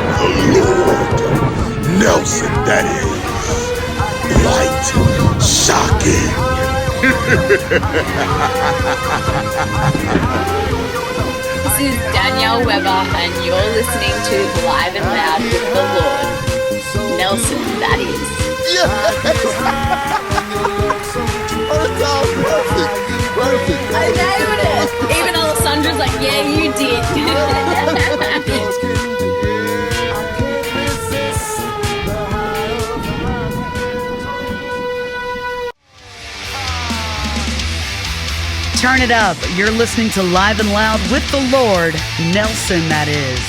the Lord. Nelson, that is. Light, shocking. This is Danielle Weber, and you're listening to Live and Loud with the Lord. Nelson, that is. Yes! Perfect. I nailed it. Even Alessandra's like, yeah, you did. Turn it up. You're listening to Live and Loud with the Lord, Nelson, that is.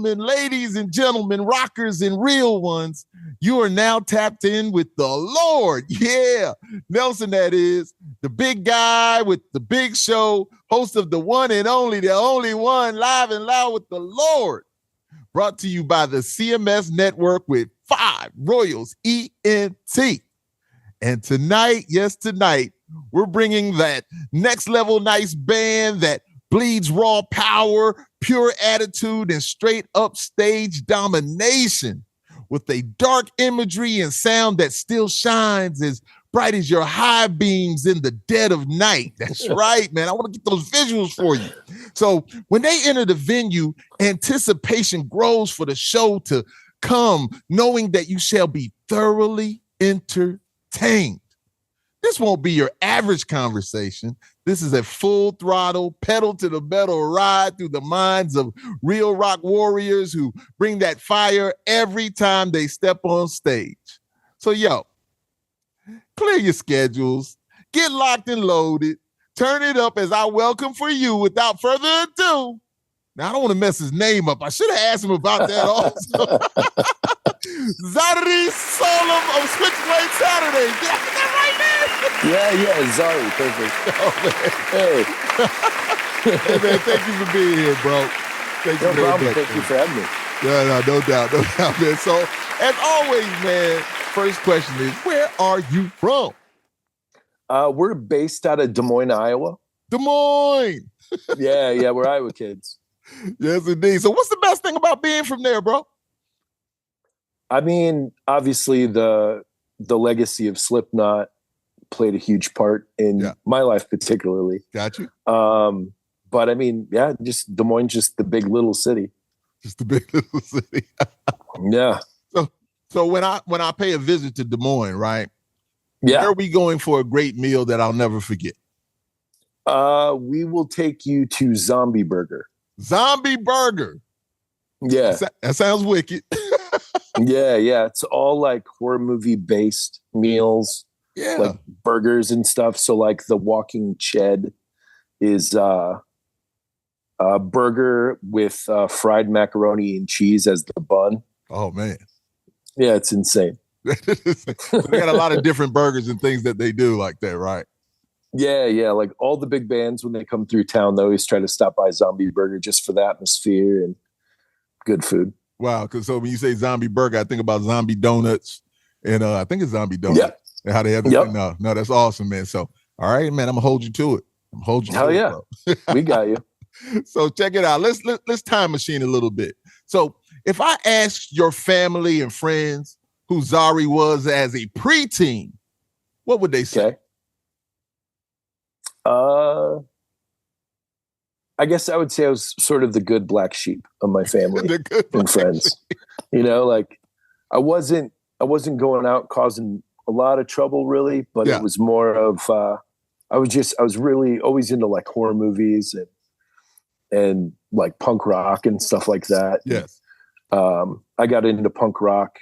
Ladies and gentlemen, rockers and real ones, you are now tapped in with the Lord. Yeah, Nelson, that is, the big guy with the big show, host of the one and only, the only one, Live and Loud with the Lord. Brought to you by the CMS Network with 5 Royals ENT. And tonight, yes, tonight, we're bringing that next level nice band that bleeds raw power, pure attitude, and straight up stage domination with a dark imagery and sound that still shines as bright as your high beams in the dead of night. That's right, man. I want to get those visuals for you. So when they enter the venue, anticipation grows for the show to come, knowing that you shall be thoroughly entertained. This won't be your average conversation. This is a full throttle, pedal to the metal ride through the minds of real rock warriors who bring that fire every time they step on stage. So, yo, clear your schedules, get locked and loaded, turn it up as I welcome for you, without further ado. Now, I don't want to mess his name up. I should have asked him about that also. Zari Solom of Switchblade Saturdays. Did I get that right, man? Yeah, Zari, perfect. Oh, man. Hey. Hey, man, thank you for being here, bro. Thank you No very problem. much, Thank you for having me. No doubt, man. So, as always, man, first question is, where are you from? We're based out of Des Moines, Iowa. Des Moines. Yeah, we're Iowa kids. Yes, indeed. So what's the best thing about being from there, bro? I mean, obviously the legacy of Slipknot played a huge part in my life, particularly. Got you. But I mean, yeah, just Des Moines, just the big little city. Just the big little city. Yeah. So when I pay a visit to Des Moines, right? Yeah. Where are we going for a great meal that I'll never forget? We will take you to Zombie Burger. Zombie Burger. Yeah. That sounds wicked. Yeah. It's all like horror movie based meals. Yeah. Like burgers and stuff. So like the Walking Ched is a burger with fried macaroni and cheese as the bun. Oh, man. Yeah, it's insane. They got a lot of different burgers and things that they do like that, right? Yeah. Like all the big bands, when they come through town, they always try to stop by Zombie Burger just for the atmosphere and good food. Wow. Because so when you say Zombie Burger, I think about Zombie Donuts, and I think it's Zombie Donuts. Yep. And how they have it. No, that's awesome, man. So, all right, man, I'm gonna hold you to it. Hell yeah. We got you. So check it out. Let's time machine a little bit. So if I asked your family and friends who Zari was as a preteen, what would they say? Okay. I guess I would say I was sort of the good black sheep of my family and friends. You know, like I wasn't going out causing a lot of trouble really, but it was more of I was really always into like horror movies and like punk rock and stuff like that. Yes. I got into punk rock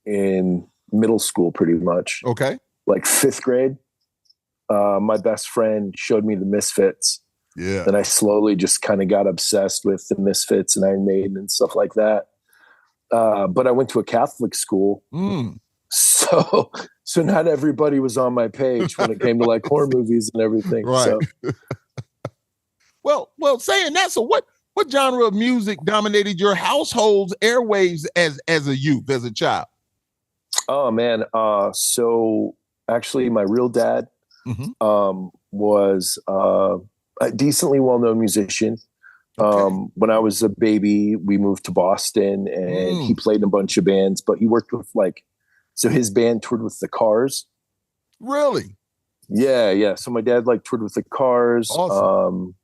in middle school pretty much. Okay. Like 5th grade. My best friend showed me the Misfits. Yeah. And I slowly just kind of got obsessed with the Misfits and Iron Maiden and stuff like that. But I went to a Catholic school. So not everybody was on my page when it came to like horror movies and everything. Right. So. Well, saying that, so what genre of music dominated your household's airwaves as a youth, as a child? Oh man. So actually my real dad was a decently well-known musician. Okay. When I was a baby, we moved to Boston and he played in a bunch of bands, but he worked with so his band toured with the Cars. Really? Yeah. So my dad toured with the Cars. Awesome.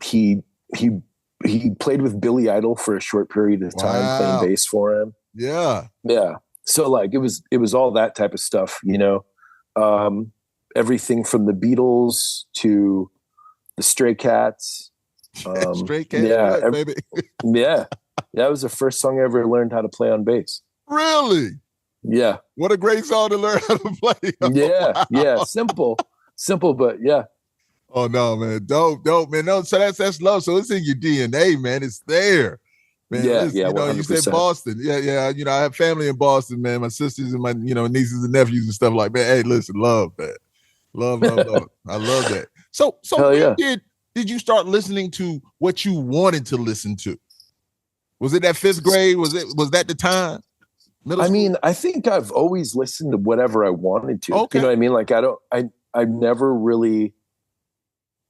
He played with Billy Idol for a short period of time, playing bass for him. Yeah. Yeah. So it was all that type of stuff, you know, everything from the Beatles to the Stray Cats. Stray Cats. Yeah. Baby. Yeah. That was the first song I ever learned how to play on bass. Really? Yeah. What a great song to learn how to play. Yeah. Wow. Yeah. Simple, but yeah. Oh no, man. Dope, man. No, so that's love. So it's in your DNA, man. It's there. Man, yeah. You know, 100%. You said Boston. Yeah. You know, I have family in Boston, man. My sisters and my, nieces and nephews and stuff like that. Hey, listen, love that. Love. I love that. So when did you start listening to what you wanted to listen to? Was it that 5th grade? Was that the time? I mean, I think I've always listened to whatever I wanted to. Okay. You know what I mean? I've never really,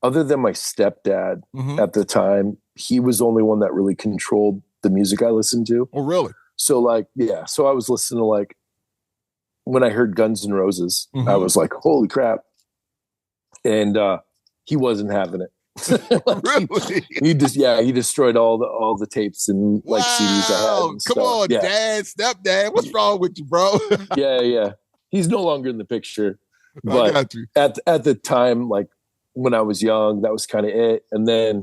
other than my stepdad at the time, he was the only one that really controlled the music I listened to. Oh, really? So so I was listening to when I heard Guns N' Roses, I was like, holy crap. And he wasn't having it. Really? He destroyed all the tapes and CDs I had. Come on, Dad, stepdad. What's wrong with you, bro? Yeah. He's no longer in the picture. I got you. At the time, when I was young, that was kind of it. And then,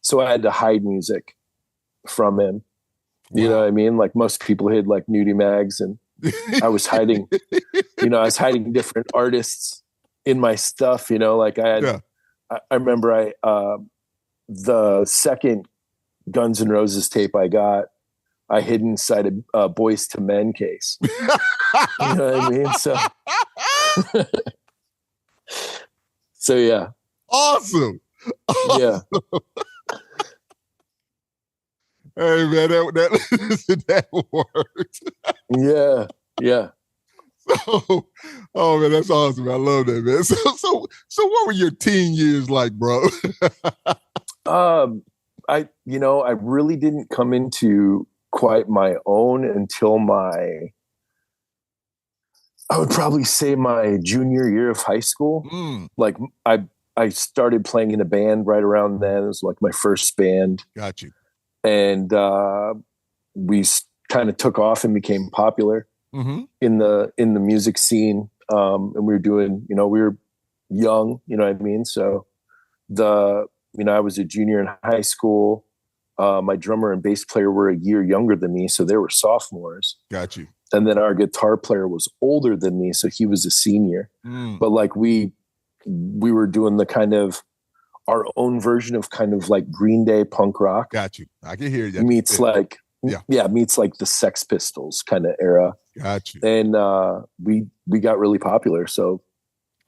so I had to hide music from him. You know what I mean? Like most people hid nudie mags, and I was hiding, I was hiding different artists in my stuff, I remember the second Guns N' Roses tape I got, I hid inside a Boys to Men case. You know what I mean? So yeah. Awesome. Yeah. Hey man, that worked. Yeah. Oh man, that's awesome. I love that, man. So what were your teen years like, bro? I really didn't come into quite my own until I would probably say my junior year of high school. I started playing in a band right around then. It was my first band. Got you. And we kind of took off and became popular in the music scene. And we were doing, we were young, you know what I mean? So I was a junior in high school. My drummer and bass player were a year younger than me, so they were sophomores. Got you. And then our guitar player was older than me, so he was a senior. But we were doing the kind of our own version of kind of Green Day punk rock. Got you. I can hear you. Meets meets the Sex Pistols kind of era. Got you. And we got really popular. So,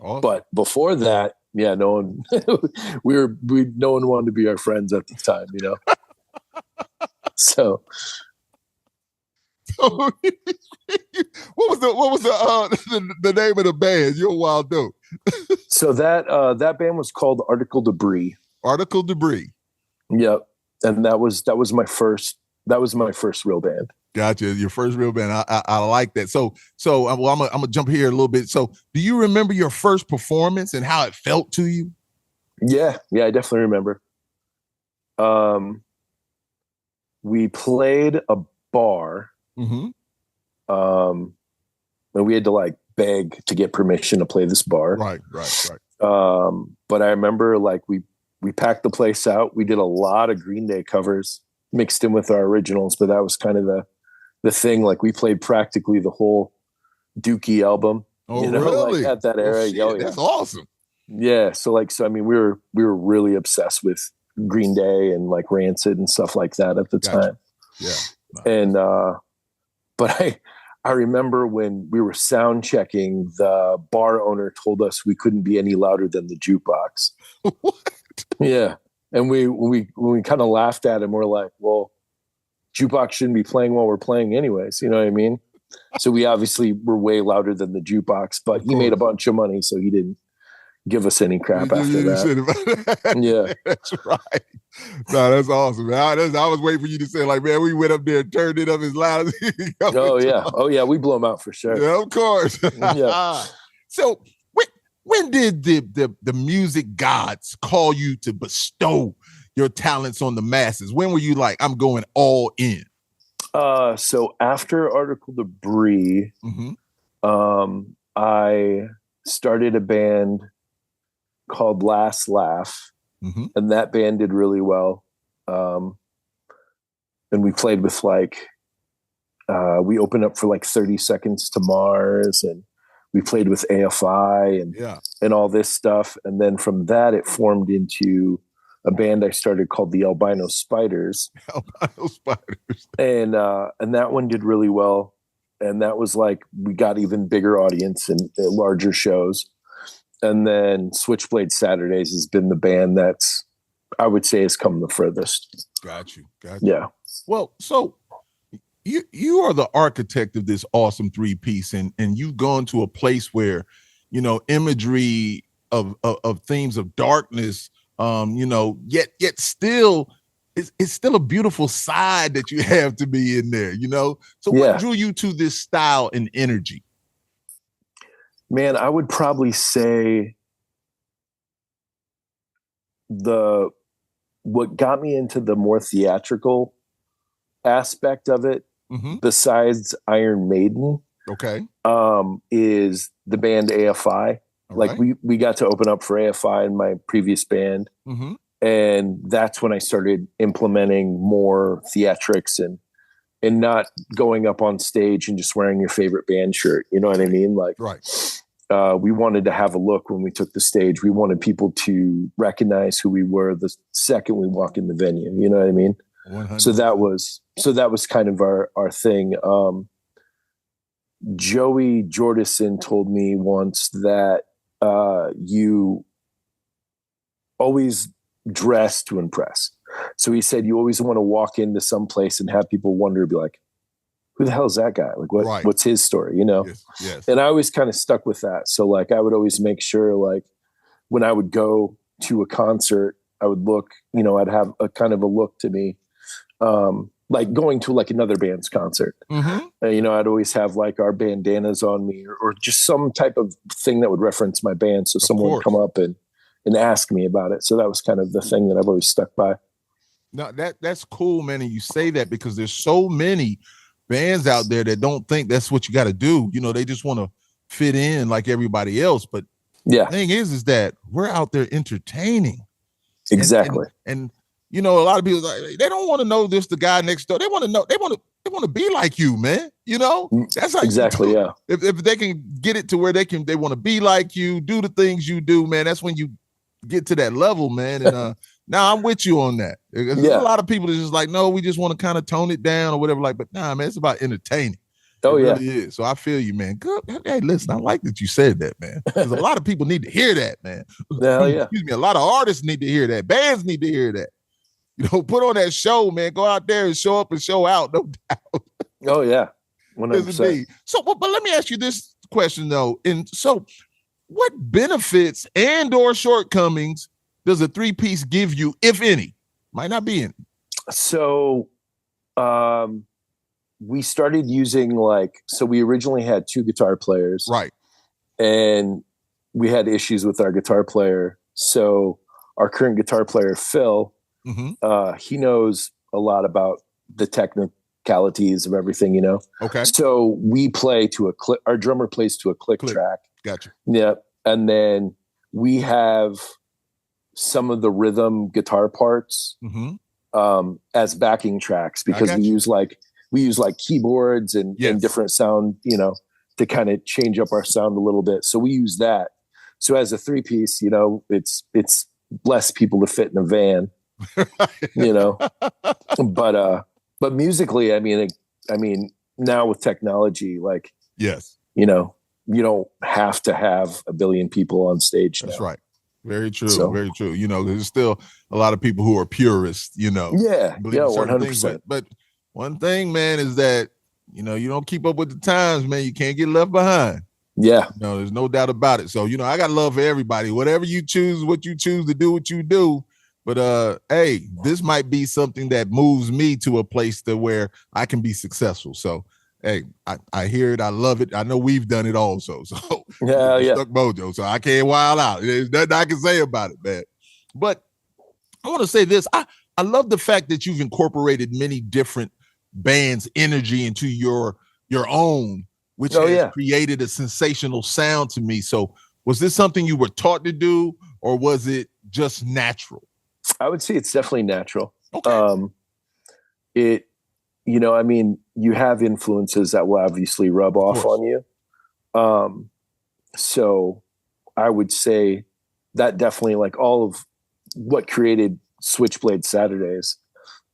awesome. But before that, no one no one wanted to be our friends at the time, So what was the name of the band? You're a wild dope. So that band was called Article Debris. Article Debris. Yep. And that was my first That was my first real band. Gotcha. Your first real band. I like that. So well, I'm gonna jump here a little bit. So do you remember your first performance and how it felt to you? Yeah, I definitely remember. We played a bar. Mm-hmm. And we had to like beg to get permission to play this bar. Right. But I remember like we packed the place out. We did a lot of Green Day covers mixed in with our originals, but that was kind of the thing. Like we played practically the whole Dookie album. Oh, really? Like at that era. Shit, yeah. That's awesome. Yeah. So I mean, we were really obsessed with Green Day and like Rancid and stuff like that at the time. Yeah. And but I remember when we were sound checking, the bar owner told us we couldn't be any louder than the jukebox. What? Yeah. And when we kind of laughed at him, we're like, well, jukebox shouldn't be playing while we're playing anyways. You know what I mean? So we obviously were way louder than the jukebox, but he made a bunch of money, so he didn't give us any crap after that. Yeah. That's right. No, that's awesome, man. I was waiting for you to say, like, man, we went up there and turned it up as loud as he could. Oh yeah, we blow them out for sure. Yeah, of course. Yeah. So when did the music gods call you to bestow your talents on the masses? When were you like, I'm going all in? So after Article Debris, I started a band called Last Laugh, and that band did really well. And we played with like, we opened up for like 30 Seconds to Mars, and we played with AFI and all this stuff. And then from that, it formed into a band I started called the Albino Spiders. Albino Spiders. And that one did really well. And that was like, we got even bigger audience and larger shows. And then Switchblade Saturdays has been the band that's, I would say, has come the furthest. Got you. Yeah. Well, so you are the architect of this awesome 3-piece, and you've gone to a place where, you know, imagery of themes of darkness, you know, yet still it's still a beautiful side that you have to be in there, you know? So what drew you to this style and energy? Man, I would probably say what got me into the more theatrical aspect of it, besides Iron Maiden, is the band AFI. Like we got to open up for AFI in my previous band. And that's when I started implementing more theatrics and not going up on stage and just wearing your favorite band shirt. You know what I mean? Like, we wanted to have a look when we took the stage. We wanted people to recognize who we were the second we walk in the venue. You know what I mean? 100%. So that was kind of our thing. Joey Jordison told me once that you always dress to impress. So he said you always want to walk into some place and have people wonder, be like, who the hell is that guy? Like, what's his story? You know? Yes. And I always kind of stuck with that. So like, I would always make sure, like, when I would go to a concert, I would look, you know, I'd have a kind of a look to me, like going to like another band's concert. You know, I'd always have like our bandanas on me or just some type of thing that would reference my band. So someone would come up and ask me about it. So that was kind of the thing that I've always stuck by. No, that's cool, man. And you say that because there's so many bands out there that don't think that's what you got to do. You know, they just want to fit in like everybody else. But the thing is that we're out there entertaining. Exactly. And you know, a lot of people, they don't want to know this, the guy next door. They want to know, they want to be like you, man. You know, that's how exactly. Yeah. If they can get it to where they want to be like you, do the things you do, man. That's when you get to that level, man. And now I'm with you on that. There's a lot of people that just like, no, we just want to kind of tone it down or whatever. Like, but nah, man, it's about entertaining. It really is. So I feel you, man. Good. Hey, listen, I like that you said that, man. Because a lot of people need to hear that, man. Hell yeah. Excuse me. A lot of artists need to hear that. Bands need to hear that. You know, put on that show, man. Go out there and show up and show out, no doubt. Oh yeah, 100%. So, but let me ask you this question though. And so, what benefits and/or shortcomings does a 3-piece give you, if any? Might not be any. So, We started using so we originally had 2 guitar players. Right. And we had issues with our guitar player. So our current guitar player, Phil, he knows a lot about the technicalities of everything, you know? Okay. So we play to a click. Our drummer plays to a click track. Gotcha. Yeah. And then we have some of the rhythm guitar parts as backing tracks, because we use keyboards and different sound, you know, to kind of change up our sound a little bit. So we use that. So as a 3-piece, you know, it's less people to fit in a van, you know, but musically, I mean, now with technology, yes, you know, you don't have to have a billion people on stage. That's right. Very true. So, very true. You know, there's still a lot of people who are purists, you know. Yeah. Yeah. 100%. But one thing, man, is that, you know, you don't keep up with the times, man. You can't get left behind. Yeah. No, there's no doubt about it. So, you know, I got love for everybody. Whatever you choose, what you choose to do, what you do. But hey, this might be something that moves me to a place to where I can be successful. So, hey, I hear it. I love it. I know we've done it also. So yeah. Stuck mojo. So I can't wild out. There's nothing I can say about it, man. But I want to say this. I love the fact that you've incorporated many different bands' energy into your own, which has created a sensational sound to me. So was this something you were taught to do, or was it just natural? I would say it's definitely natural. Okay. You know, I mean, you have influences that will obviously rub off on you. So I would say that definitely, all of what created Switchblade Saturdays,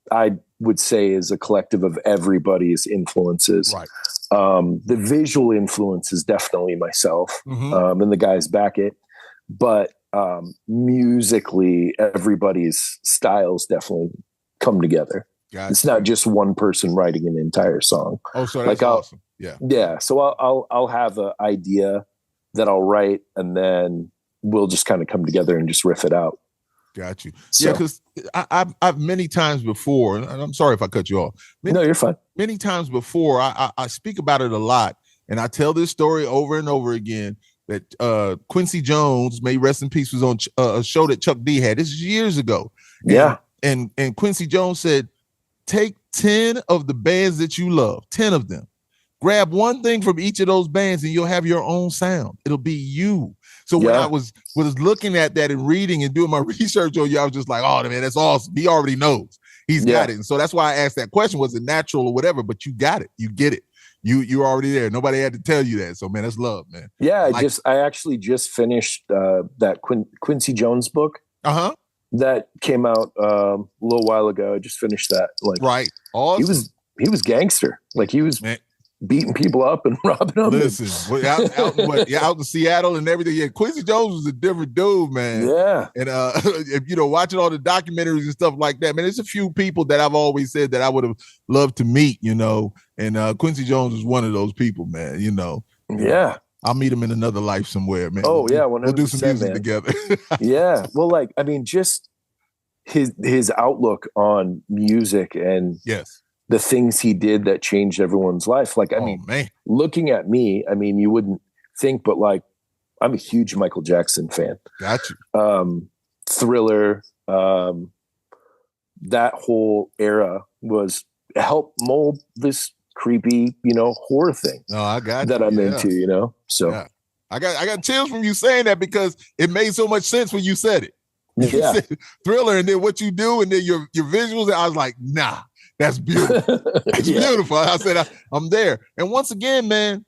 I would say is a collective of everybody's influences. Right. The visual influence is definitely myself, and the guys back it. But musically, everybody's styles definitely come together. Gotcha. It's not just one person writing an entire song. Oh, so that's awesome. Yeah. Yeah. So I'll have an idea that I'll write, and then we'll just kind of come together and just riff it out. Got you. So, yeah, because I've many times before, and I'm sorry if I cut you off. No, you're fine. Many times before, I speak about it a lot, and I tell this story over and over again, that Quincy Jones, may rest in peace, was on a show that Chuck D had. This is years ago. And Quincy Jones said, take 10 of the bands that you love, 10 of them. Grab one thing from each of those bands and you'll have your own sound. It'll be you. So when I was looking at that and reading and doing my research on you, I was just like, oh, man, that's awesome. He already knows. He's got it. And so that's why I asked that question. Was it natural or whatever? But you got it. You get it. You're already there. Nobody had to tell you that. So, man, that's love, man. Yeah, I actually just finished that Quincy Jones book. That came out a little while ago. I just finished that. Right. Awesome. He was gangster. He was beating people up and robbing them. Listen, out in Seattle and everything. Yeah, Quincy Jones was a different dude, man. Yeah. And if watching all the documentaries and stuff like that, man, there's a few people that I've always said that I would have loved to meet, and Quincy Jones is one of those people, man. Yeah. I'll meet him in another life somewhere, man. Oh yeah, 100%, we'll do some music together. Yeah. Well, just his outlook on music and the things he did that changed everyone's life. Man. Looking at me, you wouldn't think, but I'm a huge Michael Jackson fan. Got you. Thriller, that whole era helped mold this creepy, horror thing. Oh, I got that you. I'm into, so I got chills from you saying that, because it made so much sense when you said it. You said Thriller, and then what you do, and then your visuals. I was like, nah, that's beautiful. It's beautiful. I said, I'm there. And once again, man,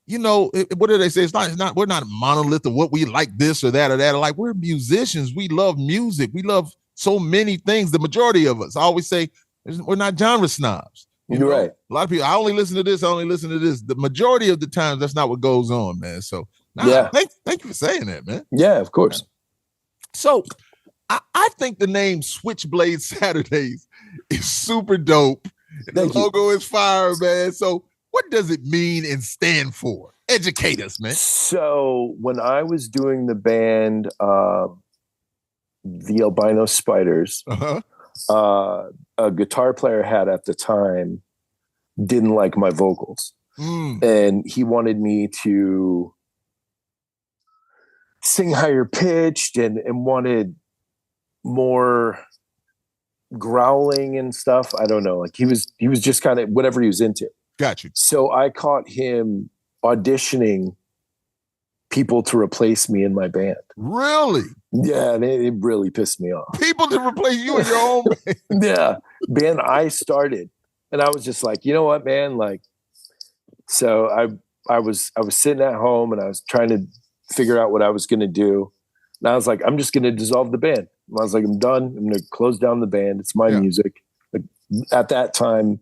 what do they say? It's not. We're not a monolith of what we like, this or that or that. We're musicians. We love music. We love so many things. The majority of us. I always say we're not genre snobs. You're right. A lot of people, I only listen to this. I only listen to this. The majority of the times, that's not what goes on, man. So, thank you for saying that, man. Yeah, of course. So, I think the name Switchblade Saturdays is super dope. The logo is fire, man. So, what does it mean and stand for? Educate us, man. So, when I was doing the band, the Albino Spiders, a guitar player I had at the time didn't like my vocals. And he wanted me to sing higher pitched and wanted more growling and stuff. I don't know. Like he was just kind of whatever he was into. Got you. So I caught him auditioning people to replace me in my band. Really? Yeah, and it really pissed me off. People to replace you in your own band. Yeah, band I started, and I was just like, you know what, man? Like, so I was sitting at home and I was trying to figure out what I was going to do, and I was like, I'm just going to dissolve the band. And I was like, I'm done. I'm going to close down the band. It's my music. Like, at that time,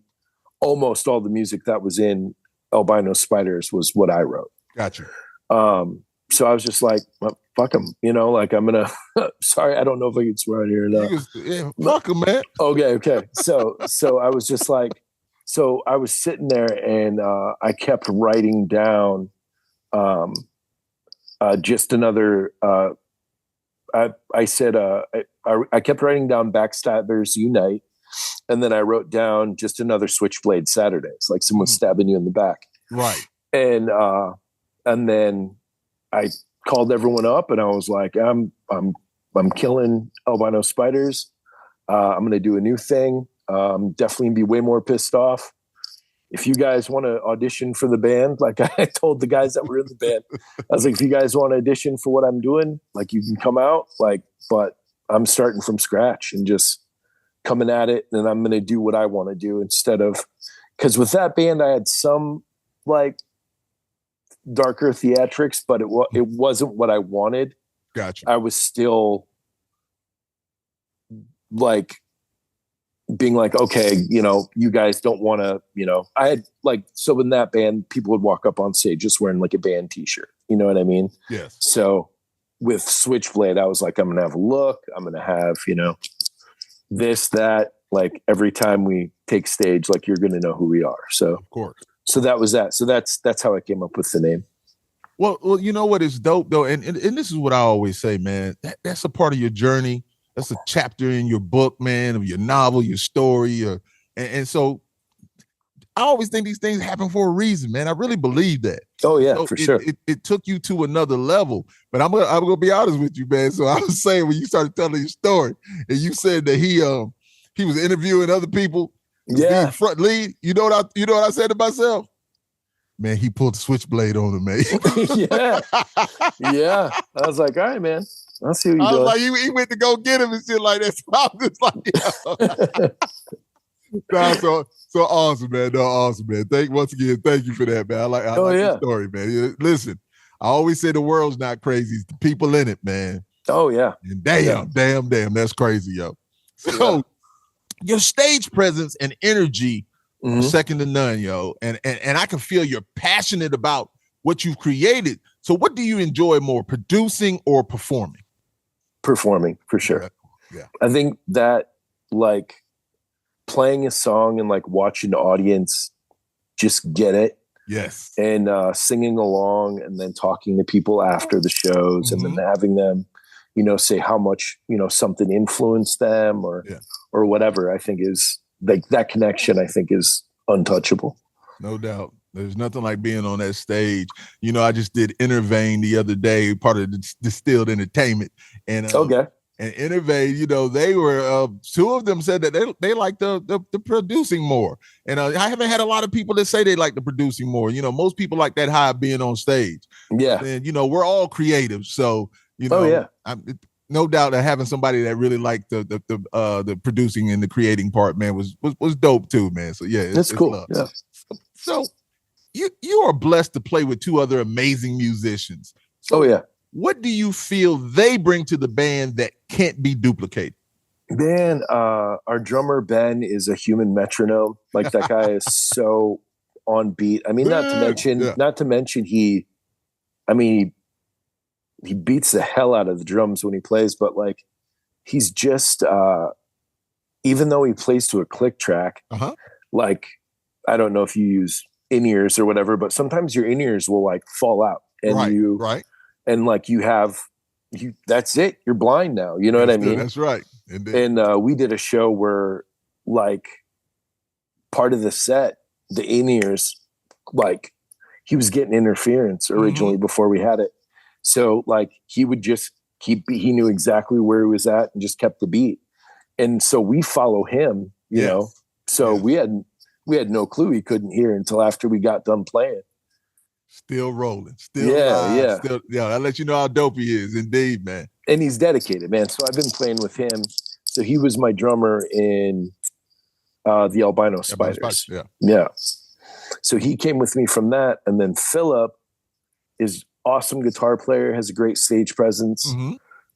almost all the music that was in Albino Spiders was what I wrote. Gotcha. So I was just like, well, fuck them, you know, like I'm going to, sorry, I don't know if I can swear out here or not. Fuck them, man. Okay. So I was just like, so I was sitting there and I kept writing down just another, I said, I kept writing down Backstabbers Unite. And then I wrote down just another Switchblade Saturdays, like someone stabbing you in the back. Right. And then I called everyone up and I was like, I'm killing Albino Spiders. I'm going to do a new thing. Definitely be way more pissed off. If you guys want to audition for the band, like I told the guys that were in the band, I was like, if you guys want to audition for what I'm doing, like you can come out, like, but I'm starting from scratch and just coming at it. And I'm going to do what I want to do instead of, because with that band, I had some like darker theatrics, but it wasn't what I wanted. Gotcha. I was still like being like, okay, you know, you guys don't want to, you know, I had like, so in that band, people would walk up on stage just wearing like a band t-shirt. You know what I mean? Yes. So with Switchblade, I was like, I'm going to have a look. I'm going to have, you know, this, that, like every time we take stage, like you're going to know who we are. So of course. So that was that. So that's how I came up with the name. Well, you know what is dope though, and this is what I always say, man. That's a part of your journey. That's a chapter in your book, man, of your novel, your story, and so I always think these things happen for a reason, man. I really believe that. Oh yeah, so for sure. It took you to another level. But I'm gonna be honest with you, man. So I was saying when you started telling your story, and you said that he was interviewing other people. Yeah, front lead. You know what I said to myself? Man, he pulled the switchblade on him, man. Yeah. I was like, all right, man. I'll see what you doing. Like, he went to go get him and shit like that. So I was just like, yeah. So awesome, man. No, awesome, man. Once again, thank you for that, man. I like the story, man. Listen, I always say the world's not crazy. It's the people in it, man. Oh yeah. And damn, that's crazy, yo. So your stage presence and energy are second to none, yo. And I can feel you're passionate about what you've created. So what do you enjoy more, producing or performing? Performing, for sure. Yeah. I think that like playing a song and like watching the audience just get it. Yes. And singing along and then talking to people after the shows and then having them, you know, say how much, you know, something influenced them or whatever, I think is like that connection, I think is untouchable. No doubt. There's nothing like being on that stage. You know, I just did Intervane the other day, part of the Distilled Entertainment. And and Intervane, you know, they were two of them said that they like the producing more. And I haven't had a lot of people that say they like the producing more. You know, most people like that high being on stage. Yeah. And you know, we're all creative. So, you know, no doubt that having somebody that really liked the producing and the creating part, man, was dope too, man. So yeah, it's cool. Love. Yeah. So you are blessed to play with two other amazing musicians. So what do you feel they bring to the band that can't be duplicated? Man, our drummer Ben is a human metronome. Like that guy is so on beat. I mean, not to mention he beats the hell out of the drums when he plays, but like he's just even though he plays to a click track, like I don't know if you use in-ears or whatever, but sometimes your in-ears will like fall out and and like that's it. You're blind now. You know what I mean? That's right. And we did a show where like part of the set, the in-ears, like he was getting interference originally before we had it. So like he would just he knew exactly where he was at and just kept the beat. And so we follow him, you know. So we had no clue he couldn't hear until after we got done playing. Still rolling, still live, still, that lets you know how dope he is, indeed, man. And he's dedicated, man. So I've been playing with him. So he was my drummer in the Albino Spiders. Yeah. So he came with me from that. And then Philip is awesome guitar player, has a great stage presence,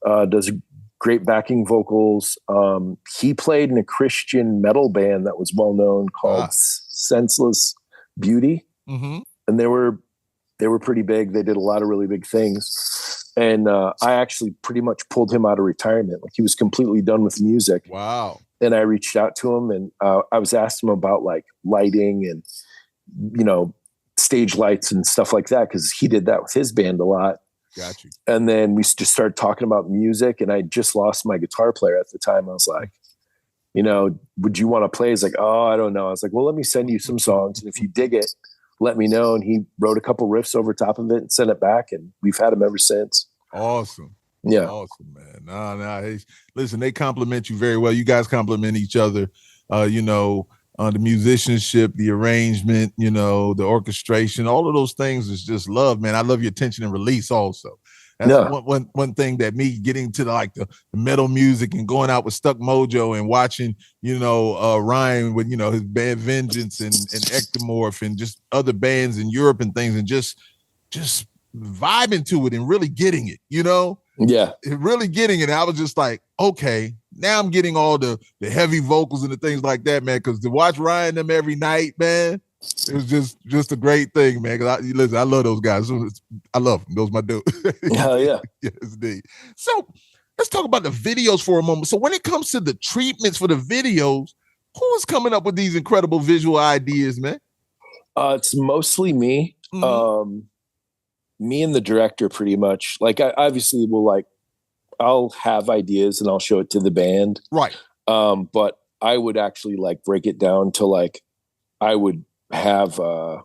does great backing vocals. He played in a Christian metal band that was well known called Senseless Beauty. And they were pretty big. They did a lot of really big things. And I actually pretty much pulled him out of retirement. Like he was completely done with music. Wow. And I reached out to him and I was asking him about like lighting and, you know, stage lights and stuff like that. Cause he did that with his band a lot. Got you. And then we just started talking about music and I just lost my guitar player at the time. I was like, you know, would you want to play? He's like, oh, I don't know. I was like, well, let me send you some songs. And if you dig it, let me know. And he wrote a couple riffs over top of it and sent it back. And we've had him ever since. Awesome. Yeah. Awesome, man. No. Hey, listen, they compliment you very well. You guys compliment each other, you know, the musicianship, the arrangement, you know, the orchestration, all of those things is just love, man. I love your tension and release also. That's one thing that me getting to the metal music and going out with Stuck Mojo and watching, you know, Ryan with, you know, his band Vengeance and Ectomorph and just other bands in Europe and things and just vibing to it and really getting it, you know? Yeah. Really getting it. I was just like, okay, now I'm getting all the heavy vocals and the things like that, man. Cause to watch Ryan them every night, man, it was just a great thing, man. Cause I love those guys. I love them. Those my dude. Hell yeah. Yes, indeed. So let's talk about the videos for a moment. So when it comes to the treatments for the videos, who is coming up with these incredible visual ideas, man? It's mostly me. Me and the director pretty much. Like I obviously will I'll have ideas and I'll show it to the band. Right. But I would actually break it down to I would have a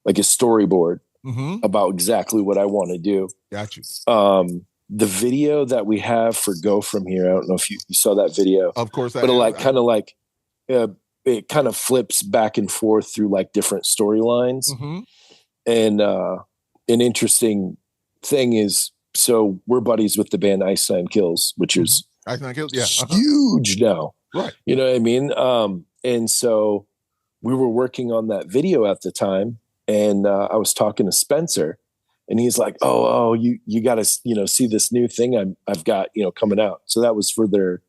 storyboard about exactly what I want to do. Got you. The video that we have for Go From Here, I don't know if you saw that video. Of course. But it kind of flips back and forth through different storylines. And an interesting thing is, so we're buddies with the band Ice Nine Kills, which is Ice Nine Kills, yeah, huge now. Right. You know what I mean? And so we were working on that video at the time, and I was talking to Spencer, and he's like, "Oh, you got to see this new thing I've got coming out." So that was for their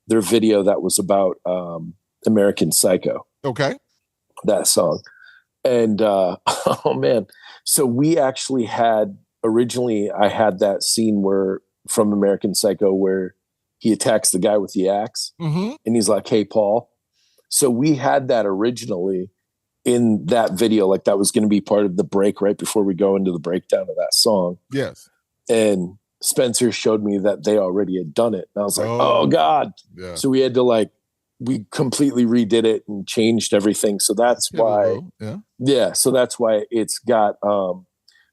video that was about American Psycho. Okay. That song. And oh man. So we actually originally I had that scene from American Psycho where he attacks the guy with the axe and he's like, "Hey, Paul." So we had that originally in that video, that was going to be part of the break right before we go into the breakdown of that song. Yes. And Spencer showed me that they already had done it. And I was like, oh God. Yeah. So we had to we completely redid it and changed everything. So that's why, so that's why it's got,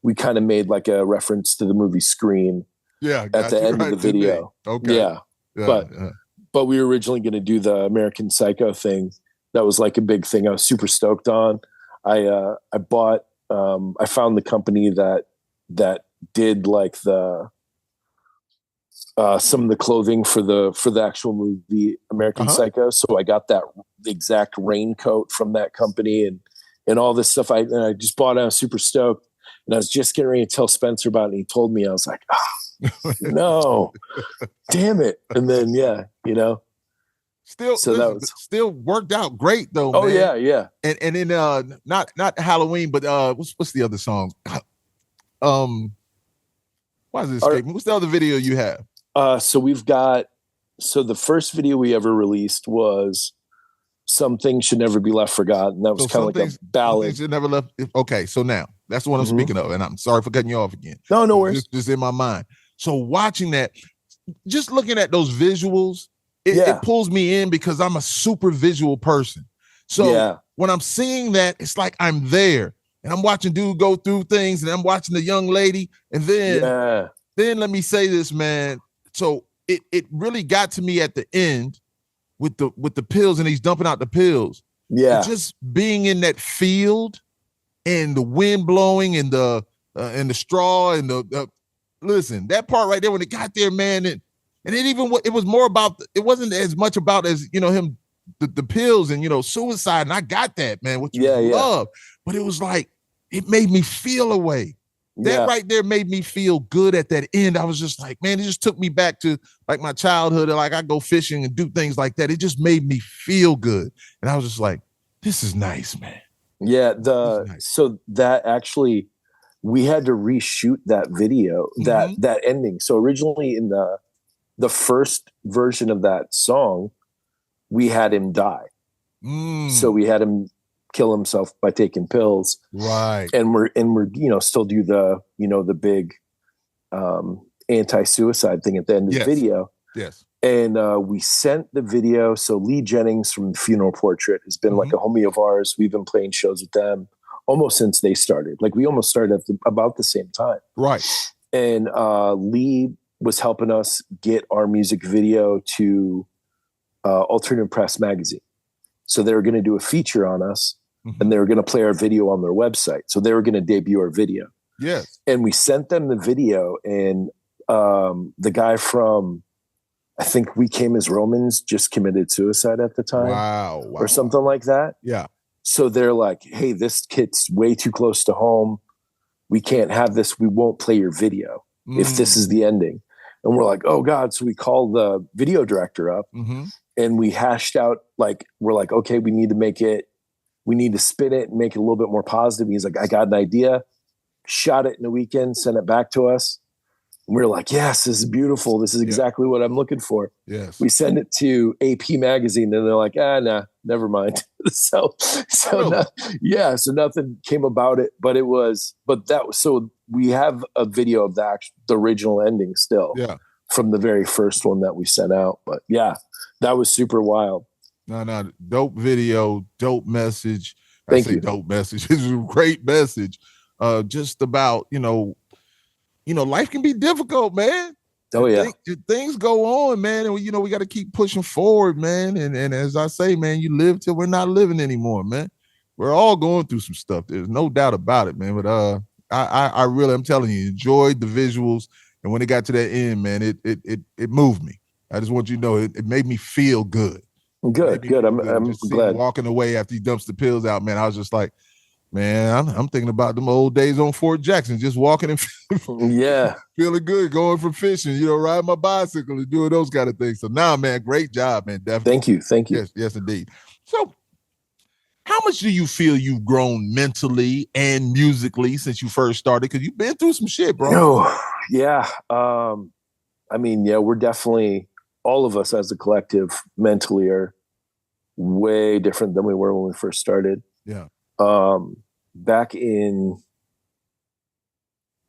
we kind of made a reference to the movie Scream at the end of the video. Okay. Yeah. But we were originally going to do the American Psycho thing. That was a big thing I was super stoked on. I bought, I found the company that did some of the clothing for the actual movie American Psycho. So I got the exact raincoat from that company and all this stuff. I just bought it. I was super stoked, and I was just getting ready to tell Spencer about it. And he told me, I was like, no, damn it. And then, still worked out great though. Oh man. Yeah. And then, not Halloween, but what's the other song? Why is it escaping me? What's the other video you have? So the first video we ever released was Some Things Should Never Be Left Forgotten. That was kind of a ballad. Should never left. Okay. So now that's the one I'm speaking of. And I'm sorry for cutting you off again. No worries. Just in my mind. So watching that, just looking at those visuals, it pulls me in because I'm a super visual person. So when I'm seeing that, it's like I'm there and I'm watching dude go through things and I'm watching the young lady. And then let me say this, man. So it really got to me at the end with the pills, and he's dumping out the pills. Yeah. And just being in that field and the wind blowing and the straw and the listen, that part right there when it got there, man, and it was more about, it wasn't as much about as, him, the pills and, suicide. And I got that, man, which you love. But it was like, it made me feel a way. That right there made me feel good at that end. I was just like, man, it just took me back to like my childhood. And like I go fishing and do things like that. It just made me feel good. And I was just like, this is nice, man. Yeah. So that actually, we had to reshoot that video, that ending. So originally in the first version of that song, we had him die. So we had him kill himself by taking pills. Right. And we're still do the, the big anti-suicide thing at the end of the video. Yes. And we sent the video. So Lee Jennings from Funeral Portrait has been like a homie of ours. We've been playing shows with them almost since they started. Like we almost started at about the same time. Right. And Lee was helping us get our music video to Alternative Press magazine. So they were going to do a feature on us and they were going to play our video on their website. So they were going to debut our video. Yes. And we sent them the video, and the guy from, I think We Came as Romans just committed suicide at the time. Wow. Or something like that. Yeah. So they're like, hey, this kid's way too close to home. We can't have this. We won't play your video if this is the ending. And we're like, oh God. So we called the video director up and we hashed out, like, we're like, okay, we need to spin it and make it a little bit more positive. He's like, I got an idea. Shot it in a weekend, sent it back to us. And we're like, yes, this is beautiful. This is exactly what I'm looking for. Yes. We send it to AP magazine and they're like, nah, never mind. so nothing came about it, so we have a video of the original ending still from the very first one that we sent out. But yeah, that was super wild. No, dope video, dope message. Thank you. Dope message. It's a great message. Just about, life can be difficult, man. Oh yeah. Things go on, man. And we got to keep pushing forward, man. And as I say, man, you live till we're not living anymore, man. We're all going through some stuff. There's no doubt about it, man. But I really, I'm telling you, enjoyed the visuals. And when it got to that end, man, it moved me. I just want you to know it made me feel good. Good. I'm glad. Walking away after he dumps the pills out, man, I was just like, man, I'm thinking about them old days on Fort Jackson, just walking and feeling good, going for fishing, riding my bicycle and doing those kind of things. So now, man, great job, man. Definitely. Thank you. Yes, indeed. So how much do you feel you've grown mentally and musically since you first started? Because you've been through some shit, bro. Oh, yeah. We're definitely, all of us as a collective mentally are way different than we were when we first started. Yeah. Back in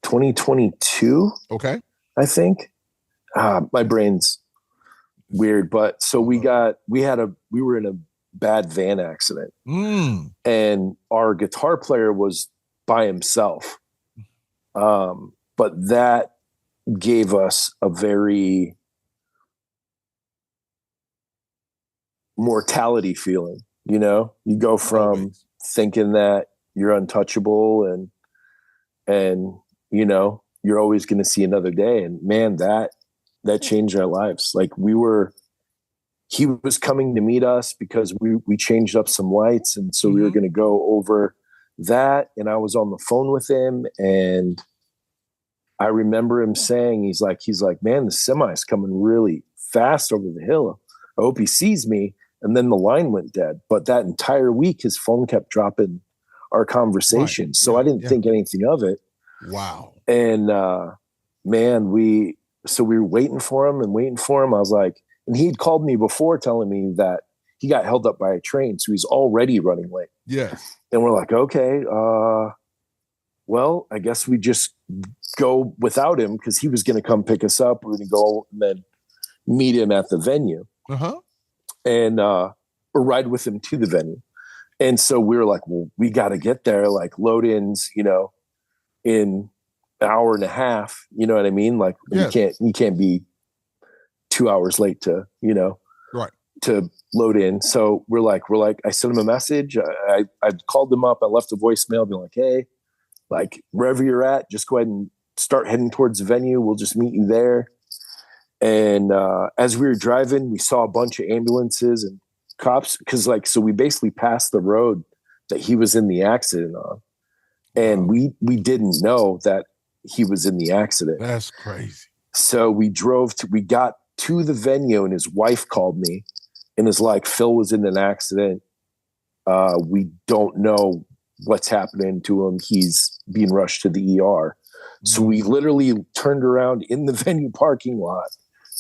2022, okay, I think. My brain's weird, but so we were in a bad van accident, and our guitar player was by himself. But that gave us a very mortality feeling. You go from thinking that you're untouchable and you're always going to see another day. And man, that changed our lives. Like he was coming to meet us because we changed up some lights. And so we were going to go over that. And I was on the phone with him, and I remember him saying, he's like, man, the semi's coming really fast over the hill. I hope he sees me. And then the line went dead. But that entire week, his phone kept dropping our conversation. Right. So I didn't think anything of it. Wow. And man, we were waiting for him. I was like, and he'd called me before telling me that he got held up by a train. So he's already running late. Yeah. And we're like, okay, well, I guess we just go without him because he was going to come pick us up. We're going to go and then meet him at the venue. and or ride with him to the venue. And so we were like, well, we got to get there. Like load-ins, in an hour and a half. You know what I mean? Like you can't be 2 hours late to to load in. So we're like, I sent him a message. I called him up. I left a voicemail being like, hey, like wherever you're at, just go ahead and start heading towards the venue. We'll just meet you there. And as we were driving, we saw a bunch of ambulances and cops. So we basically passed the road that he was in the accident on. And we didn't know that he was in the accident. That's crazy. So we got to the venue and his wife called me and is like, Phil was in an accident. We don't know what's happening to him. He's being rushed to the ER. So we literally turned around in the venue parking lot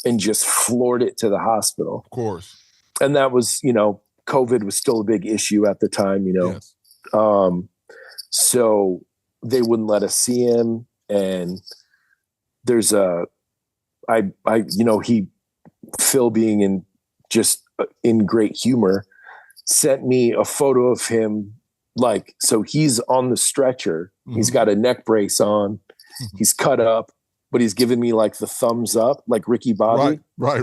and just floored it to the hospital. Of course. And that was, COVID was still a big issue at the time, Yes. So they wouldn't let us see him. And there's Phil being in great humor, sent me a photo of him. Like, so he's on the stretcher. Mm-hmm. He's got a neck brace on. Mm-hmm. He's cut up, but he's giving me like the thumbs up, like Ricky Bobby. Right.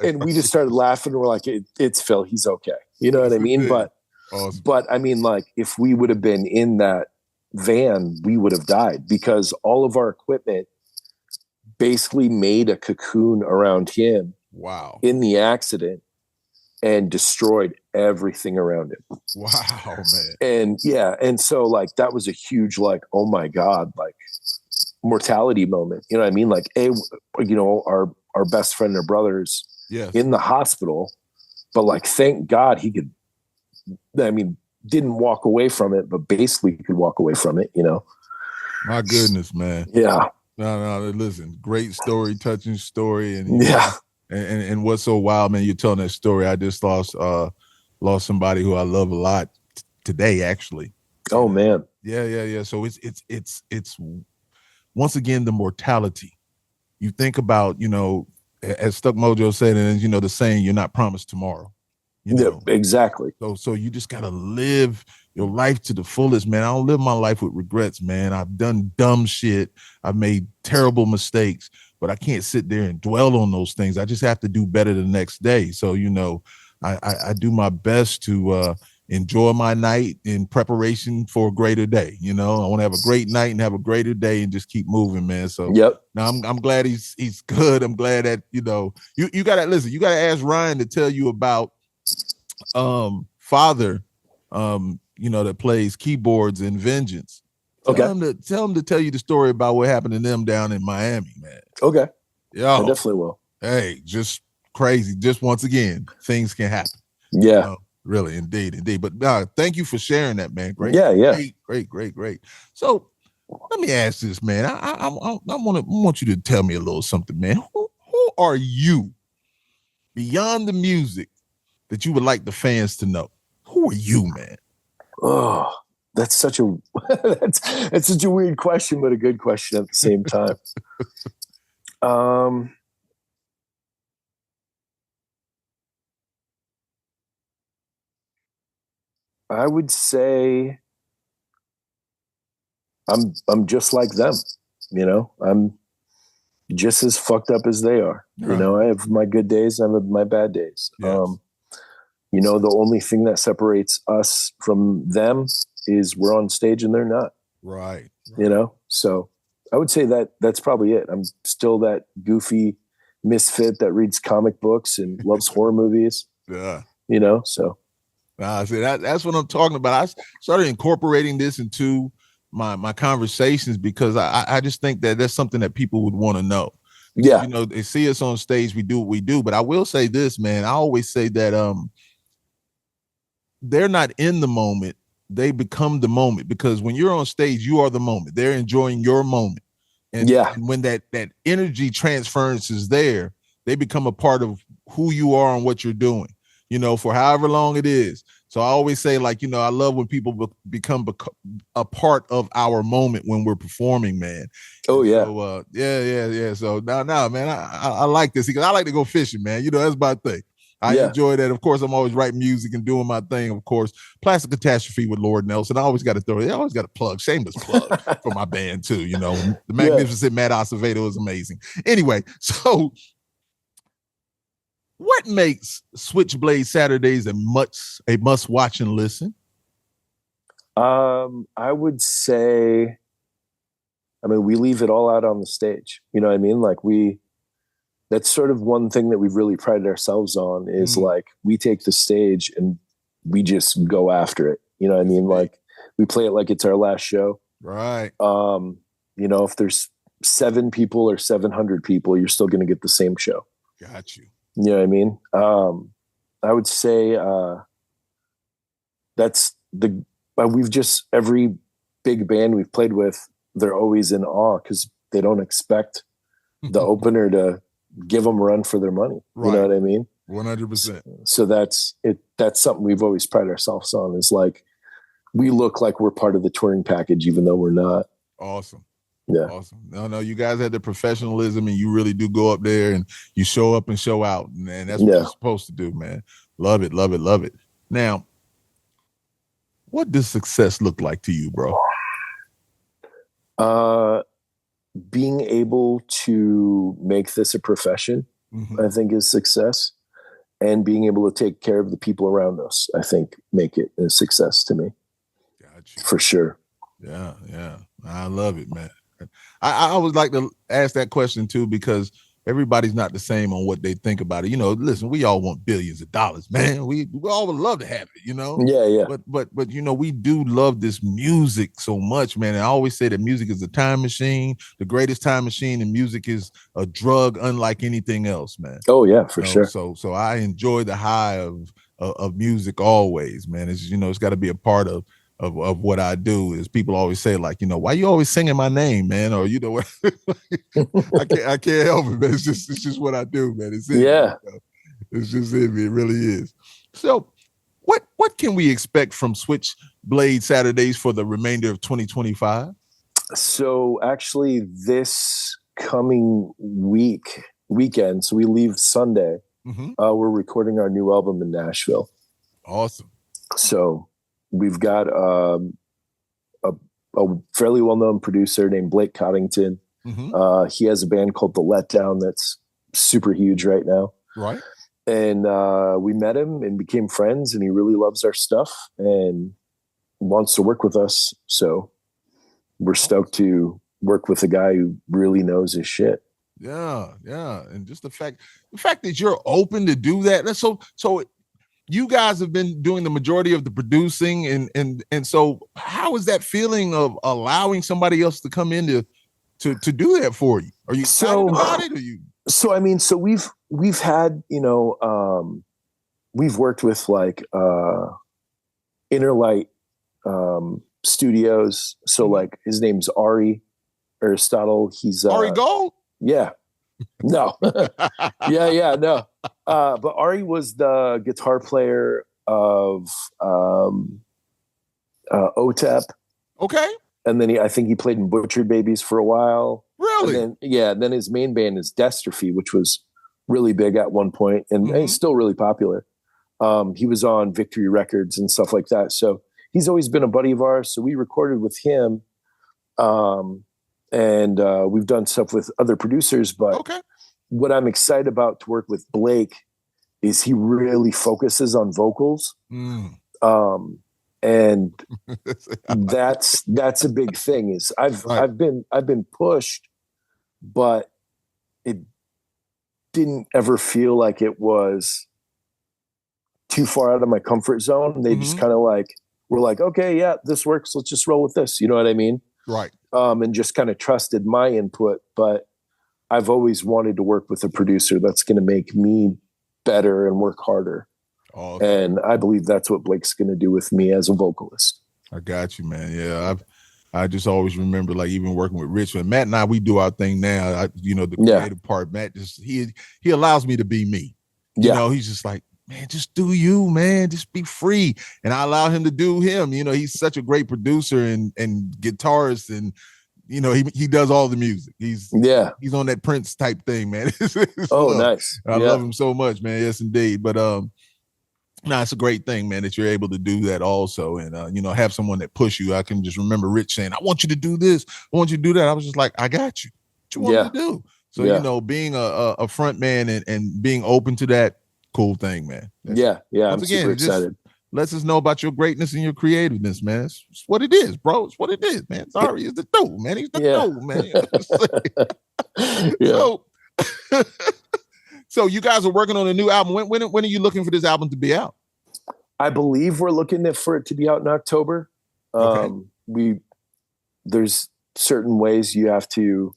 And we just started laughing. We're like, it's Phil. He's okay. You know what I mean? But, awesome. But I mean, like if we would have been in that van, we would have died because all of our equipment basically made a cocoon around him. Wow. In the accident and destroyed everything around him. Wow, man. And so like that was a huge like, oh my God, like mortality moment. You know what I mean? Like our best friend or brothers in the hospital, but like thank God he could, didn't walk away from it, but basically could walk away from it, My goodness, man. Yeah. No, listen, great story, touching story. And what's so wild, man, you're telling that story. I just lost somebody who I love a lot today, actually. Oh man. Yeah. So it's once again, the mortality. You think about, as Stuck Mojo said, and the saying, you're not promised tomorrow. Yeah, exactly. So you just got to live your life to the fullest, man. I don't live my life with regrets, man. I've done dumb shit. I've made terrible mistakes, but I can't sit there and dwell on those things. I just have to do better the next day. So, I do my best to enjoy my night in preparation for a greater day. I want to have a great night and have a greater day and just keep moving, man. So now I'm glad he's good. I'm glad that, you gotta listen, you gotta ask Ryan to tell you about Father, that plays keyboards in Vengeance. Tell him to tell you the story about what happened to them down in Miami, man. Okay. Yeah. I definitely will. Hey, just crazy. Just once again, things can happen. Yeah. Really, indeed. But thank you for sharing that, man. Great. Yeah. Great. So let me ask this, man. I want you to tell me a little something, man. Who are you beyond the music that you would like the fans to know? Who are you, man? Oh, that's such a that's such a weird question, but a good question at the same time. I would say I'm just like them. I'm just as fucked up as they are. Right. I have my good days, I have my bad days. Yes. The only thing that separates us from them is we're on stage and they're not. Right. So I would say that's probably it. I'm still that goofy misfit that reads comic books and loves horror movies. Yeah. So. See, that's what I'm talking about. I started incorporating this into my conversations because I just think that that's something that people would want to know. Yeah. They see us on stage, we do what we do. But I will say this, man. I always say that they're not in the moment. They become the moment, because when you're on stage, you are the moment. They're enjoying your moment. And when that energy transference is there, they become a part of who you are and what you're doing, for however long it is. So I always say, like, you know, I love when people become a part of our moment when we're performing, man. Oh, yeah. So, yeah. So now, man, I like this because I like to go fishing, man. You know, that's my thing. I enjoy that. Of course, I'm always writing music and doing my thing. Of course, Plastic Catastrophe with Lord Nelson. I always got to plug, shameless plug for my band too. You know, the magnificent Matt Acevedo is amazing. Anyway, so what makes Switchblade Saturdays a must watch and listen? I would say, we leave it all out on the stage. You know what I mean? Like that's sort of one thing that we've really prided ourselves on is like, we take the stage and we just go after it. You know what I mean? Like we play it like it's our last show. Right. You know, if there's 7 people or 700 people, you're still going to get the same show. Got you. You know what I mean? I would say, that's every big band we've played with, they're always in awe because they don't expect the opener to give them a run for their money. Right. You know what I mean? 100%. So that's it. That's something we've always prided ourselves on, is like, we look like we're part of the touring package, even though we're not. Awesome. Yeah. Awesome. No, you guys had the professionalism and you really do go up there and you show up and show out. Man, that's what you're supposed to do, man. Love it, love it, love it. Now, what does success look like to you, bro? Being able to make this a profession, I think, is success. And being able to take care of the people around us, I think, make it a success to me. Gotcha. For sure. Yeah. I love it, man. I always like to ask that question too, because everybody's not the same on what they think about it. You know, listen, we all want billions of dollars, man. We all would love to have it, you know? Yeah. But you know, we do love this music so much, man. And I always say that music is a time machine. The greatest time machine, and music is a drug unlike anything else, man. Oh yeah, for sure. So I enjoy the high of music always, man. It's, you know, it's got to be a part of what I do. Is people always say, like, you know, why you always singing my name, man? Or, you know what? I can't help it, man. It's just what I do, man. It's it. Yeah. It's just it. It really is. So what can we expect from Switchblade Saturdays for the remainder of 2025? So actually this coming weekend, so we leave Sunday, we're recording our new album in Nashville. Awesome. So we've got a fairly well-known producer named Blake Coddington. He has a band called The Letdown that's super huge right now. Right. And we met him and became friends, and he really loves our stuff and wants to work with us. So we're stoked to work with a guy who really knows his shit. Yeah. And just the fact that you're open to do that. That's so you guys have been doing the majority of the producing, and so how is that feeling of allowing somebody else to come in to do that for you? Are you excited about it? Or you? So we've had, you know, we've worked with like Innerlight Studios. So like his name's Ari Aristotle. He's Ari Gold? Yeah. No. No. But Ari was the guitar player of OTEP. Okay. And then I think he played in Butchered Babies for a while. Really? And then his main band is Dystrophy, which was really big at one point, and he's still really popular. He was on Victory Records and stuff like that. So he's always been a buddy of ours. So we recorded with him. And we've done stuff with other producers, but what I'm excited about to work with Blake is he really focuses on vocals. And that's a big thing. Is I've been pushed, but it didn't ever feel like it was too far out of my comfort zone. They just kind of like, we're like, okay, yeah, this works. Let's just roll with this. You know what I mean? Right. And just kind of trusted my input, but I've always wanted to work with a producer that's going to make me better and work harder. Awesome. And I believe that's what Blake's going to do with me as a vocalist. I got you, man. Yeah. I just always remember, like, even working with Richmond, Matt and I, we do our thing now. The creative part, Matt he allows me to be me. You know, he's just like, man, just do you, man. Just be free. And I allow him to do him. You know, he's such a great producer and guitarist, and you know, he does all the music. He's on that Prince type thing, man. It's nice. I love him so much, man. Yes, indeed. But it's a great thing, man, that you're able to do that also, and you know, have someone that push you. I can just remember Rich saying, "I want you to do this. I want you to do that." I was just like, "I got you. What you want me to do?" So you know, being a front man and being open to that, cool thing, man. I'm super excited. Lets us know about your greatness and your creativeness, man. It's what it is, bro. It's what it is, man. Sorry, it's the dude, man. He's the dude, man. So you guys are working on a new album. When are you looking for this album to be out? I believe we're looking for it to be out in October. There's certain ways you have to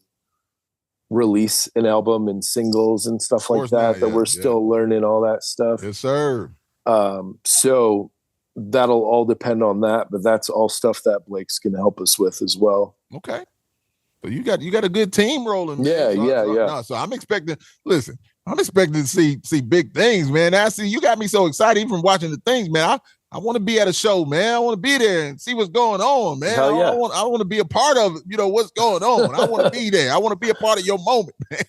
release an album and singles and stuff like that. We're still learning all that stuff. Yes, sir. So that'll all depend on that, but that's all stuff that Blake's going to help us with as well. Okay. So you got a good team rolling. Yeah. So I'm expecting to see big things, man. I see you got me so excited even from watching the things, man. I want to be at a show, man. I want to be there and see what's going on, man. I want to be a part of it, you know, what's going on. I want to be there. I want to be a part of your moment, man.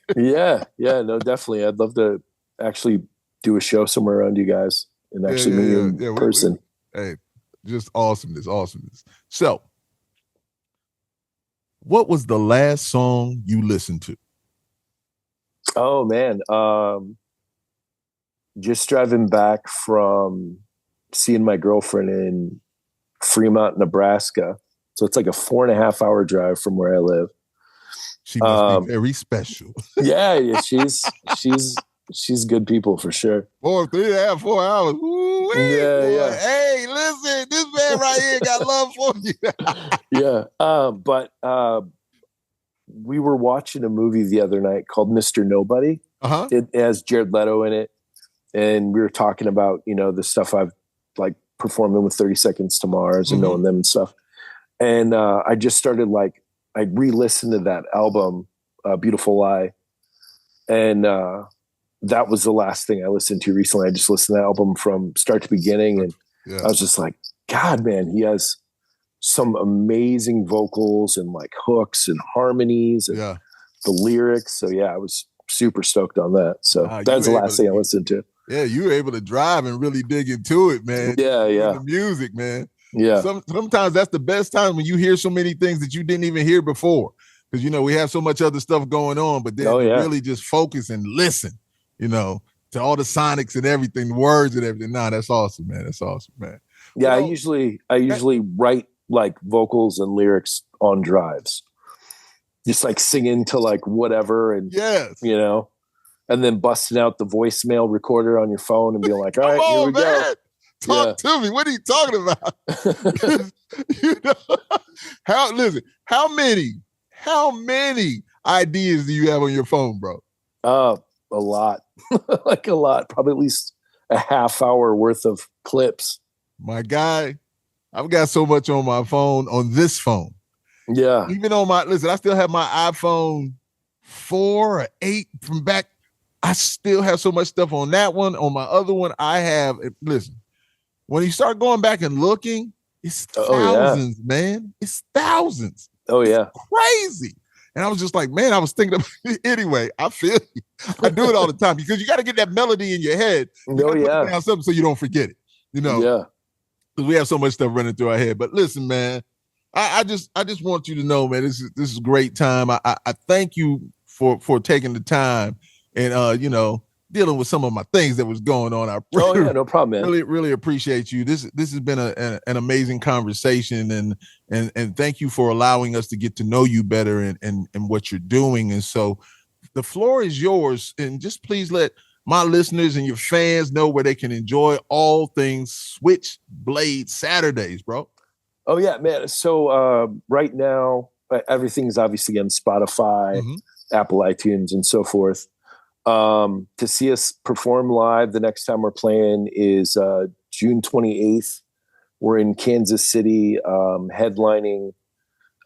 Yeah, no, definitely. I'd love to actually do a show somewhere around you guys and actually meet you in person. Hey, just awesomeness. So, what was the last song you listened to? Oh, man. Just driving back from seeing my girlfriend in Fremont, Nebraska. So it's like a 4.5 hour drive from where I live. She must be very special. Yeah, she's good people for sure. 4 hours. Ooh, yeah. Hey, listen, this man right here got love for you. But we were watching a movie the other night called Mr. Nobody. It has Jared Leto in it, and we were talking about, you know, the stuff I've like performing with 30 Seconds to Mars and knowing them and stuff. And I just started I re-listened to that album, Beautiful Lie, and that was the last thing I listened to recently. I just listened to the album from start to beginning, and I was just like, God, man, he has some amazing vocals and like hooks and harmonies and the lyrics. So I was super stoked on that. So that's the last thing I listened to. Yeah, you were able to drive and really dig into it, man. Yeah. The music, man. Yeah. Sometimes that's the best time when you hear so many things that you didn't even hear before. Because, you know, we have so much other stuff going on, but then really just focus and listen, you know, to all the sonics and everything, the words and everything. Nah, that's awesome, man. That's awesome, man. Yeah, well, I usually write like vocals and lyrics on drives. Just like singing to like whatever and you know, and then busting out the voicemail recorder on your phone and being like, all right, here we go. Talk to me. What are you talking about? You know, how many ideas do you have on your phone, bro? A lot. Like a lot. Probably at least a half hour worth of clips. My guy, I've got so much on my phone, on this phone. Yeah. Even on I still have my iPhone 4 or 8 from back. I still have so much stuff on that one. On my other one, I have, listen, when you start going back and looking, it's thousands, man. It's thousands. Oh, yeah. It's crazy. And I was just like, man, I was thinking of, anyway, I feel you. I do it all the time because you got to get that melody in your head. You put it down something so you don't forget it, you know? Yeah. Because we have so much stuff running through our head. But listen, man, I just want you to know, man, this is a great time. I thank you for taking the time and, you know, dealing with some of my things that was going on. No problem, man. Really, really appreciate you. This has been an amazing conversation, and thank you for allowing us to get to know you better and what you're doing. And so the floor is yours, and just please let my listeners and your fans know where they can enjoy all things Switchblade Saturdays, bro. Oh yeah, man. So right now everything's obviously on Spotify, Apple iTunes, and so forth. To see us perform live, the next time we're playing is June 28th. We're in Kansas City, headlining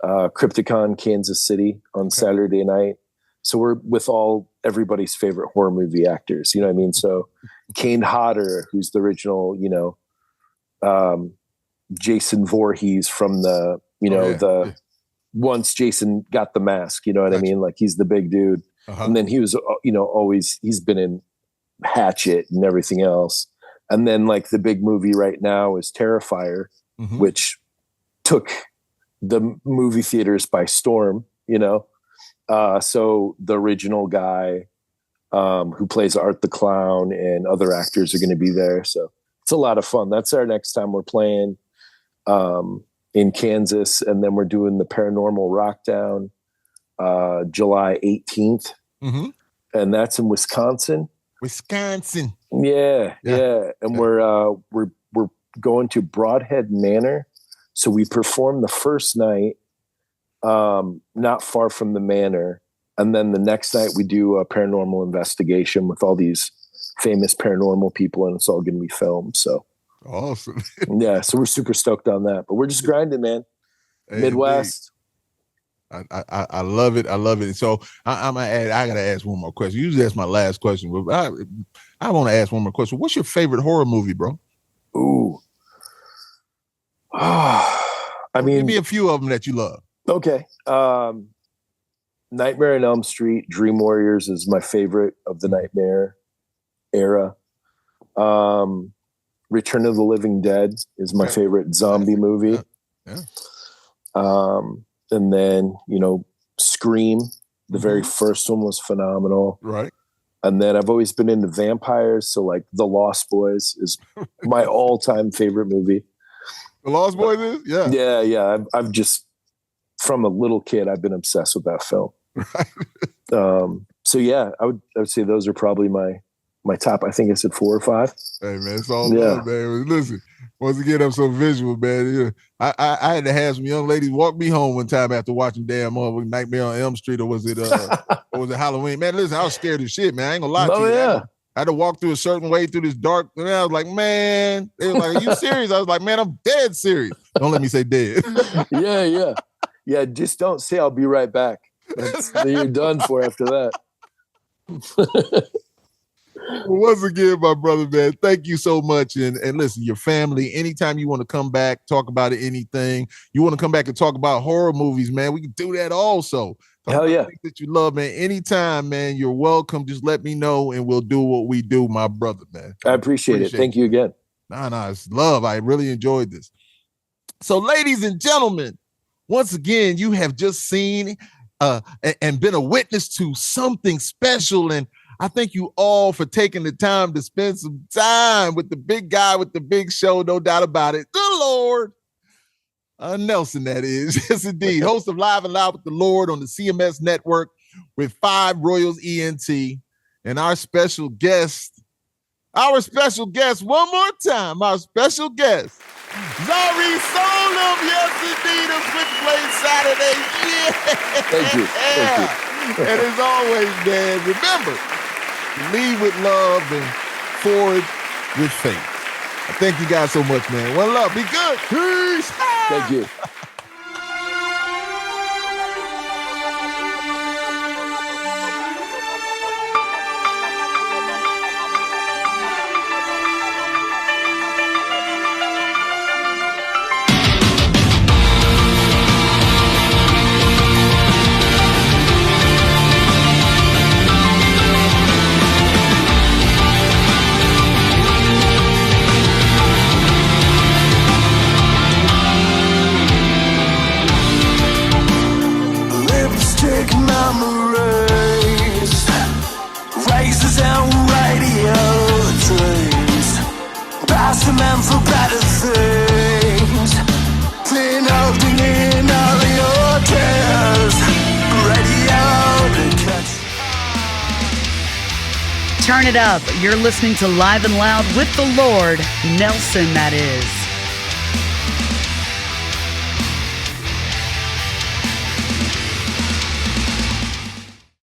Crypticon Kansas City on Saturday night. So we're with everybody's favorite horror movie actors. You know what I mean? So Kane Hodder, who's the original, Jason Voorhees from the, once Jason got the mask, you know what I mean? Like he's the big dude. And then he was, he's been in Hatchet and everything else. And then like the big movie right now is Terrifier, which took the movie theaters by storm, so the original guy who plays Art the Clown and other actors are going to be there. So it's a lot of fun. That's our next time we're playing in Kansas. And then we're doing the Paranormal Rockdown July 18th. And that's in Wisconsin. Yeah. And we're going to Broadhead Manor. So we perform the first night not far from the manor. And then the next night we do a paranormal investigation with all these famous paranormal people, and it's all going to be filmed. So awesome. Yeah. So we're super stoked on that, but we're just grinding, man. Hey, Midwest. I love it. I love it. So I got to ask one more question. Usually that's my last question, but I want to ask one more question. What's your favorite horror movie, bro? Ooh. I mean, give me a few of them that you love. Okay. Nightmare on Elm Street, Dream Warriors is my favorite of the Nightmare era. Return of the Living Dead is my favorite zombie movie. Yeah. And then, Scream, the very first one was phenomenal. Right. And then I've always been into vampires. So like The Lost Boys is my all-time favorite movie. The Lost Boys is? Yeah. Yeah. I've just, from a little kid, I've been obsessed with that film. Right. So yeah, I would say those are probably my top. I think I said 4 or 5. Hey man, it's all love, man. Listen, once again, I'm so visual, man. I had to have some young ladies walk me home one time after watching damn Nightmare on Elm Street, or was it Halloween? Man, listen, I was scared as shit, man. I ain't gonna lie to you. Yeah. I had to walk through a certain way through this dark, and I was like, man, they were like, are you serious? I was like, man, I'm dead serious. Don't let me say dead. Yeah, just don't say I'll be right back. You're done for after that. Once again, my brother, man, thank you so much. And listen, your family, anytime you want to come back, talk about anything, you want to come back and talk about horror movies, man, we can do that also. Hell yeah. Things that you love, man. Anytime, man, you're welcome. Just let me know and we'll do what we do, my brother, man. I appreciate it. Thank you again. Nah, it's love. I really enjoyed this. So, ladies and gentlemen, once again, you have just seen and been a witness to something special. And I thank you all for taking the time to spend some time with the big guy with the big show, no doubt about it. The Lord. Nelson, that is. Yes, indeed. Host of Live and Loud with the Lord on the CMS Network with 5 Royals ENT. And our special guest, one more time, our special guest, Zari Solem, yes, indeed, of Switchblade Saturdays. Yeah. Thank you. And as always, man, remember, lead with love and forward with faith. I thank you guys so much, man. One love. Be good. Peace. Thank you. Turn it up. You're listening to Live and Loud with the Lord, Nelson, that is.